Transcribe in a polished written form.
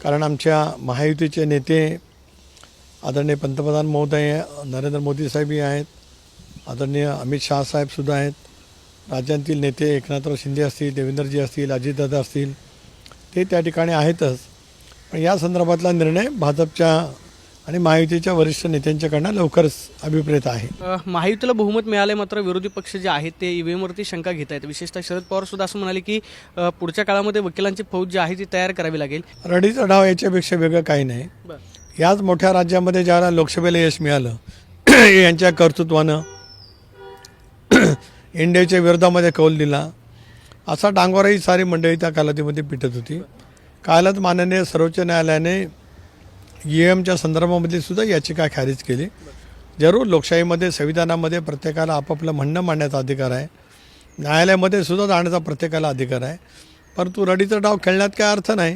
कारण आमच्या महायुतीचे नेते आदरणीय पंतप्रधान महोदय नरेंद्र मोदी साहेबही आहेत, आदरणीय अमित शाह साहेबसुद्धा आहेत, राज्यांतील नेते एकनाथराव शिंदे असतील, देवेंद्रजी असतील, अजितदादा असतील, ते त्या ठिकाणी आहेतच. पण या संदर्भातला निर्णय भाजपच्या आणि महायुतीच्या वरिष्ठ नेत्यांच्याकडनं लवकरच अभिप्रेत आहे. महायुतीला बहुमत मिळाले, मात्र विरोधी पक्ष जे आहेत ते ईव्हीएमवरती शंका घेत आहेत. विशेषतः शरद पवार सुद्धा असं म्हणाले की पुढच्या काळामध्ये वकिलांची फौज जी आहे ती तयार करावी लागेल. रडीचा डाव याच्यापेक्षा वेगळं काही नाही. याच मोठ्या राज्यामध्ये ज्याला लोकसभेला यश मिळालं यांच्या कर्तृत्वानं इंडियाच्या विरोधामध्ये कौल दिला, असा डांगोराही सारी मंडळी त्या कालावधीमध्ये पिटत होती. कालच माननीय सर्वोच्च न्यायालयाने EVMच्या संदर्भामध्ये सुद्धा याचिका खारिज केली. जरूर लोकशाहीमध्ये संविधानामध्ये प्रत्येकाला आपापलं म्हणणं मांडण्याचा अधिकार आहे, न्यायालयामध्ये सुद्धा जाण्याचा प्रत्येकाला अधिकार आहे, परंतु रडीचा डाव खेळण्यात काय अर्थ नाही.